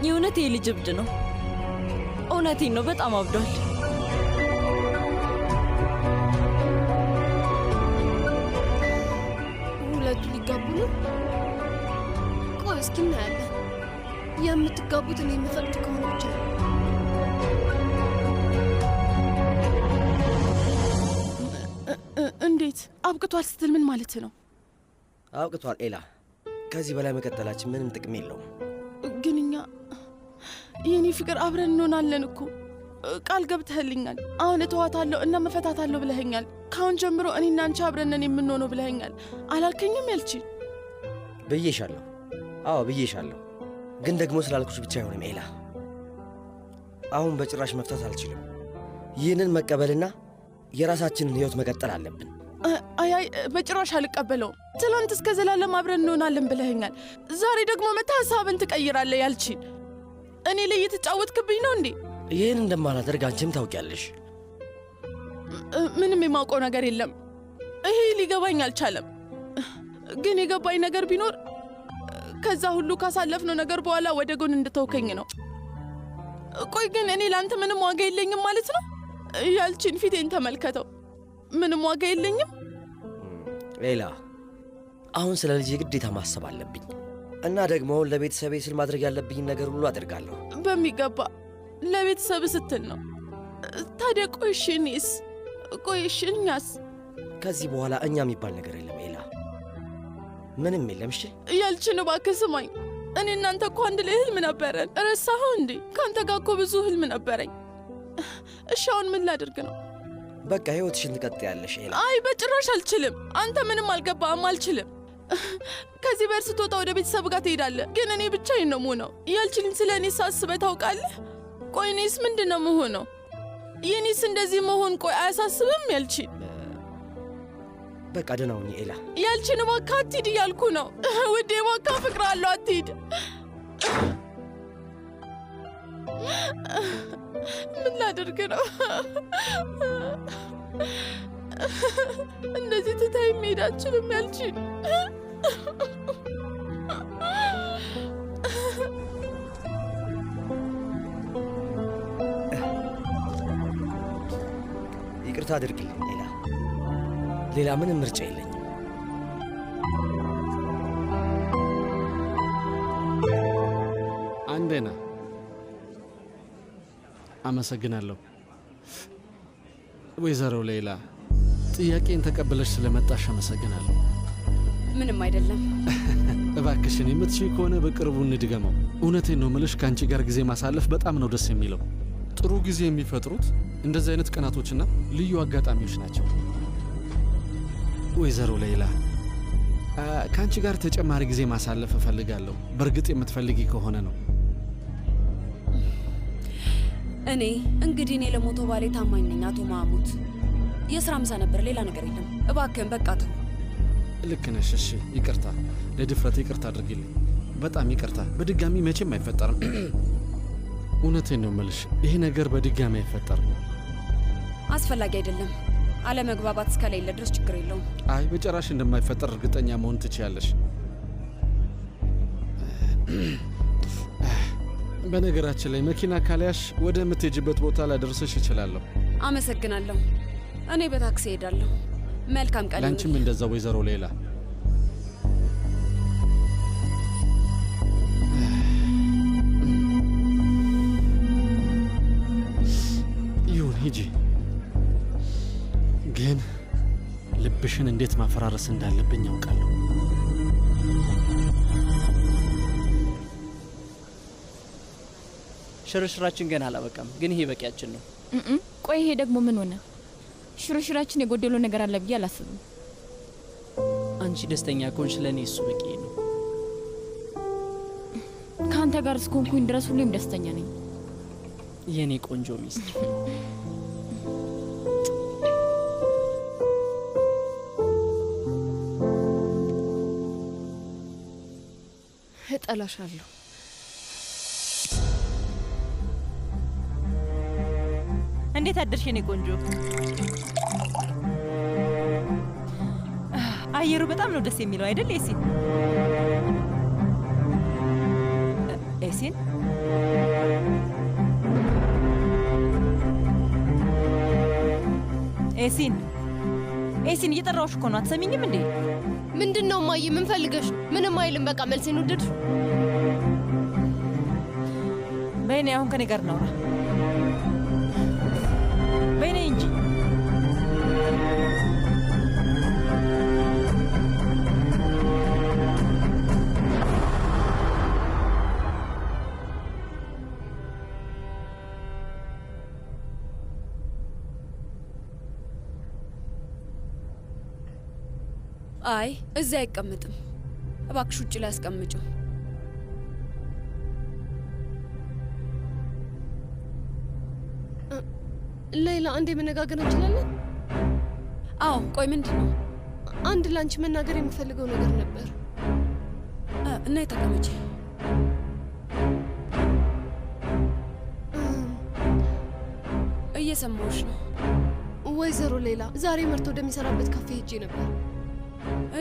የእውነት የልጅ እብድ ነው። እውነቴን ነው፣ በጣም አብዷል። ሁለቱ ሊጋቡ ነው? ቆይ እስኪ እናያለን። የምትጋቡት እኔ የምፈቅድ ከሆነ ብቻ ነው። እንዴት አብቅቷል ስትል ምን ማለት ነው? አብቅቷል ኤላ። ከዚህ በላይ መቀጠላችን ምንም ጥቅም የለውም። ግን እኛ የኔ ፍቅር አብረን እንሆናለን እኮ ቃል ገብተህልኛል። አሁን እተዋታለሁ እና መፈታታለሁ ብለኸኛል። ካሁን ጀምሮ እኔና አንቺ አብረን ነን የምንሆነው ብለኸኛል። አላልከኝም? ያልችል ብዬሻለሁ። አዎ ብዬሻለሁ። ግን ደግሞ ስላልኩሽ ብቻ አይሆንም ኤላ። አሁን በጭራሽ መፍታት አልችልም። ይህንን መቀበልና የራሳችንን ህይወት መቀጠል አለብን። አይ በጭራሽ አልቀበለውም። ትላንት እስከ ዘላለም አብረን እንሆናለን ብለኸኛል። ዛሬ ደግሞ መታ ሀሳብን ትቀይራለህ። ያልችል እኔ ላይ እየተጫወትክብኝ ነው እንዴ? ይህን እንደማላደርግ አንቺም ታውቂያለሽ። ምንም የማውቀው ነገር የለም። ይሄ ሊገባኝ አልቻለም። ግን የገባኝ ነገር ቢኖር ከዛ ሁሉ ካሳለፍነው ነገር በኋላ ወደ ጎን እንድተውከኝ ነው። ቆይ ግን እኔ ለአንተ ምንም ዋጋ የለኝም ማለት ነው? ያልችን ፊቴን ተመልከተው። ምንም ዋጋ የለኝም? ሌላ አሁን ስለ ልጄ ግዴታ ማሰብ አለብኝ እና ደግሞ ለቤተሰቤ ስል ማድረግ ያለብኝን ነገር ሁሉ አድርጋለሁ። በሚገባ ለቤተሰብ ስትል ነው። ታዲያ ቆይሽ እኔስ? ቆይሽ እኛስ? ከዚህ በኋላ እኛ የሚባል ነገር የለም ኤላ፣ ምንም የለም። እሺ ያልችን እባክህ ስማኝ። እኔ እናንተ እኮ አንድ ላይ ህልም ነበረን። ረሳኸው እንዴ? ከአንተ ጋር እኮ ብዙ ህልም ነበረኝ። እሺ አሁን ምን ላድርግ ነው? በቃ ህይወትሽን ትቀጥያለሽ ኤላ። አይ በጭራሽ አልችልም። አንተ ምንም አልገባህም። አልችልም። ከዚህ በር ስትወጣ ወደ ቤተሰብ ጋር ትሄዳለህ፣ ግን እኔ ብቻዬን ነው የምሆነው። ያልችልኝ ስለ እኔ ሳስበህ ታውቃለህ? ቆይ እኔስ ምንድን ነው የምሆነው? የእኔስ እንደዚህ መሆን ቆይ አያሳስብም? ያልችል በቃ ደህና ሁኚ ኤላ። ያልችን እባክህ አትሂድ እያልኩ ነው ውዴ። እባክህ አፈቅርሃለሁ፣ አትሂድ። ምን ላደርግ ነው? እንደዚህ ትታይ መሄድ አልችልም። ያልችን ይቅርታ አድርግልኝ ሌላ ሌላ ምንም ምርጫ የለኝም። አንዴና አመሰግናለሁ ወይዘሮ ሌላ። ጥያቄን ተቀበለሽ ስለመጣሽ አመሰግናለሁ። ምንም አይደለም። እባክሽን የምትችይ ከሆነ በቅርቡ እንድገመው። እውነቴን ነው ምልሽ፣ ከአንቺ ጋር ጊዜ ማሳለፍ በጣም ነው ደስ የሚለው። ጥሩ ጊዜ የሚፈጥሩት እንደዚህ አይነት ቀናቶችና ልዩ አጋጣሚዎች ናቸው። ወይዘሮ ሌላ ከአንቺ ጋር ተጨማሪ ጊዜ ማሳለፍ እፈልጋለሁ። በእርግጥ የምትፈልጊ ከሆነ ነው። እኔ እንግዲህ እኔ ለሞተው ባሌ ታማኝ ነኝ አቶ ማሙት። የሥራ ምሳ ነበር፣ ሌላ ነገር የለም። እባክህን በቃ ተው። ልክ ነሽ። እሺ ይቅርታ፣ ለድፍረት ይቅርታ አድርጊልኝ። በጣም ይቅርታ። በድጋሚ መቼም አይፈጠርም። እውነቴን ነው የምልሽ፣ ይሄ ነገር በድጋሚ አይፈጠርም። አስፈላጊ አይደለም። አለመግባባት እስከሌለ ድረስ ችግር የለውም። አይ በጭራሽ እንደማይፈጠር እርግጠኛ መሆን ትችያለሽ። በነገራችን ላይ መኪና ካልያሽ ወደ የምትሄጅበት ቦታ ላደርስሽ እችላለሁ። አመሰግናለሁ። እኔ በታክሲ እሄዳለሁ። መልካም ቀን። ላንቺም እንደዛ ወይዘሮ ሌላ። ሂጂ። ግን ልብሽን እንዴት ማፈራረስ እንዳለብኝ ያውቃለሁ። ሽርሽራችን ገና አላበቃም፣ ግን ይሄ በቂያችን ነው። ቆይ ይሄ ደግሞ ምን ሆነ? ሽርሽራችን የጎደለው ነገር አለ ብዬ አላስብም። አንቺ ደስተኛ ከሆንሽ ለእኔ እሱ በቂ ነው። ከአንተ ጋር እስከሆንኩኝ ድረስ ሁሌም ደስተኛ ነኝ የእኔ ቆንጆ ሚስት። እጠላሻለሁ። እንዴት አደርሽ የኔ ቆንጆ? አየሩ በጣም ነው ደስ የሚለው አይደል ኤሲን? ኤሲን ኤሲን ኤሲን እየጠራሁሽ እኮ ነው። አትሰሚኝም እንዴ? ምንድን ነው እማዬ? ምን ፈልገሽ? ምንም አይልም። በቃ መልሴን ወደድሽ? በይኔ አሁን ከኔ ጋር እናውራ። በይኔ እንጂ አይ እዚህ አይቀመጥም። እባክሽ ውጭ ላይ አስቀምጪው። ሌላ አንዴ መነጋገር እንችላለን? አዎ። ቆይ ምንድን ነው? አንድ ላንቺ መናገር የምፈልገው ነገር ነበር እና የተቀመጪ። እየሰማሁሽ ነው። ወይዘሮ ሌላ ዛሬ መርቶ ወደሚሰራበት ካፌ ሄጄ ነበር።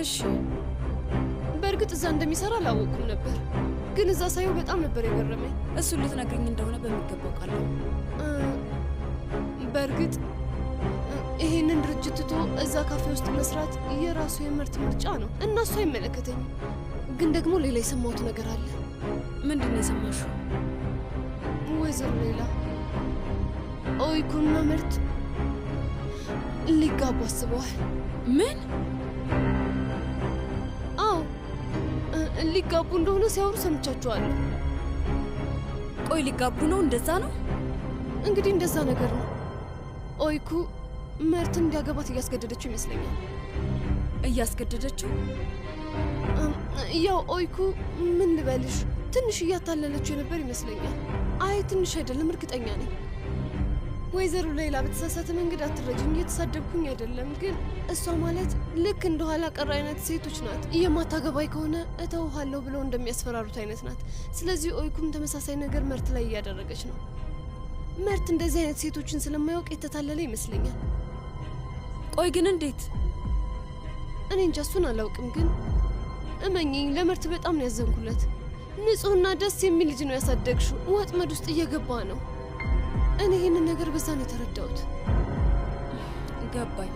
እሺ። በእርግጥ እዛ እንደሚሰራ አላወቅኩም ነበር፣ ግን እዛ ሳየው በጣም ነበር የገረመኝ። እሱን ልትነግሪኝ እንደሆነ በሚገባው ቃለሁ። በእርግጥ ይሄንን ድርጅት ትቶ እዛ ካፌ ውስጥ መስራት የራሱ የምርት ምርጫ ነው እና እሱ አይመለከተኝም። ግን ደግሞ ሌላ የሰማሁት ነገር አለ። ምንድን ነው የሰማሽው? ወይዘሮ ሌላ ኦይኩና ምርት ሊጋቡ አስበዋል። ምን? አዎ ሊጋቡ እንደሆነ ሲያወሩ ሰምቻቸዋለሁ። ቆይ ሊጋቡ ነው? እንደዛ ነው እንግዲህ፣ እንደዛ ነገር ነው። ኦይኩ ምርትን እንዲያገባት እያስገደደችው ይመስለኛል። እያስገደደችው? ያው ኦይኩ ምን ልበልሽ፣ ትንሽ እያታለለችው የነበር ይመስለኛል። አይ ትንሽ አይደለም፣ እርግጠኛ ነኝ። ወይዘሮ ሌላ በተሳሳተ መንገድ አትረጅኝ፣ እየተሳደብኩኝ አይደለም። ግን እሷ ማለት ልክ እንደ ኋላ ቀር አይነት ሴቶች ናት። የማታገባይ ከሆነ እተውሃለሁ ብለው እንደሚያስፈራሩት አይነት ናት። ስለዚህ ኦይኩም ተመሳሳይ ነገር መርት ላይ እያደረገች ነው። መርት እንደዚህ አይነት ሴቶችን ስለማያውቅ የተታለለ ይመስለኛል። ቆይ ግን እንዴት? እኔ እንጃ፣ እሱን አላውቅም። ግን እመኚኝ፣ ለመርት በጣም ነው ያዘንኩለት። ንጹሕና ደስ የሚል ልጅ ነው ያሳደግሽው። ወጥመድ ውስጥ እየገባ ነው። እኔ ይህንን ነገር በዛ ነው የተረዳሁት። ገባኝ።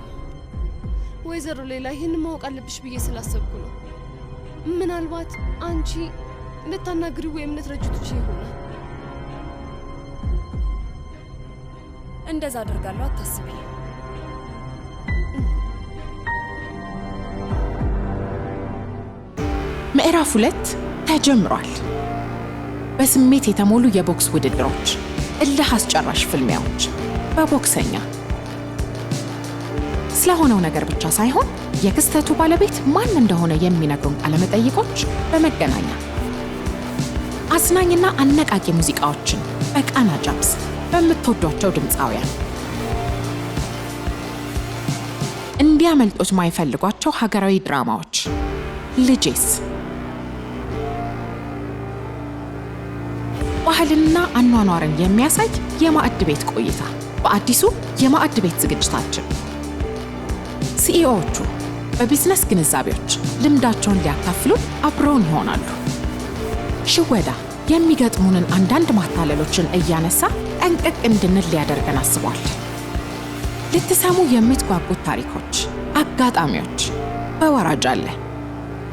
ወይዘሮ ሌላ ይህንን ማወቅ አለብሽ ብዬ ስላሰብኩ ነው። ምናልባት አንቺ ልታናግሪ ወይም ልትረጅቶች ይሆናል። እንደዛ አደርጋለሁ፣ አታስቢ። ምዕራፍ 2 ተጀምሯል። በስሜት የተሞሉ የቦክስ ውድድሮች፣ እልህ አስጨራሽ ፍልሚያዎች በቦክሰኛ። ስለሆነው ነገር ብቻ ሳይሆን የክስተቱ ባለቤት ማን እንደሆነ የሚነግሩን ቃለመጠይቆች በመገናኛ። አዝናኝና አነቃቂ ሙዚቃዎችን በቃና ጃምስ በምትወዷቸው ድምፃውያን። እንዲያመልጦት ማይፈልጓቸው ሀገራዊ ድራማዎች ልጄስ፣ ባህልና አኗኗርን የሚያሳይ የማዕድ ቤት ቆይታ በአዲሱ የማዕድ ቤት ዝግጅታችን። ሲኢኦዎቹ በቢዝነስ ግንዛቤዎች ልምዳቸውን ሊያካፍሉ አብረውን ይሆናሉ። ሽወዳ የሚገጥሙንን አንዳንድ ማታለሎችን እያነሳ ጠንቅቅ እንድንል ሊያደርገን አስቧል። ልትሰሙ የምትጓጉት ታሪኮች፣ አጋጣሚዎች በወራጅ አለ።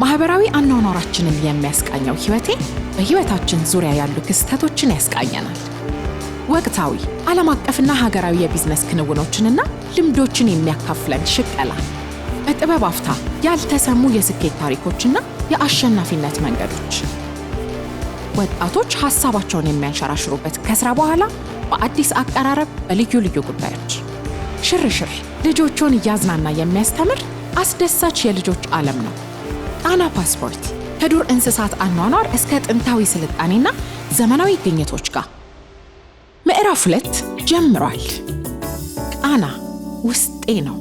ማህበራዊ አኗኗራችንን የሚያስቃኘው ህይወቴ በህይወታችን ዙሪያ ያሉ ክስተቶችን ያስቃኘናል። ወቅታዊ ዓለም አቀፍና ሀገራዊ የቢዝነስ ክንውኖችንና ልምዶችን የሚያካፍለን ሽቀላ፣ በጥበብ አፍታ ያልተሰሙ የስኬት ታሪኮችና የአሸናፊነት መንገዶች፣ ወጣቶች ሀሳባቸውን የሚያንሸራሽሩበት ከስራ በኋላ በአዲስ አቀራረብ በልዩ ልዩ ጉዳዮች፣ ሽርሽር ልጆቹን እያዝናና የሚያስተምር አስደሳች የልጆች ዓለም ነው። ቃና ፓስፖርት ከዱር እንስሳት አኗኗር እስከ ጥንታዊ ስልጣኔና ዘመናዊ ግኝቶች ጋር ምዕራፍ 2 ጀምሯል። ቃና ውስጤ ነው።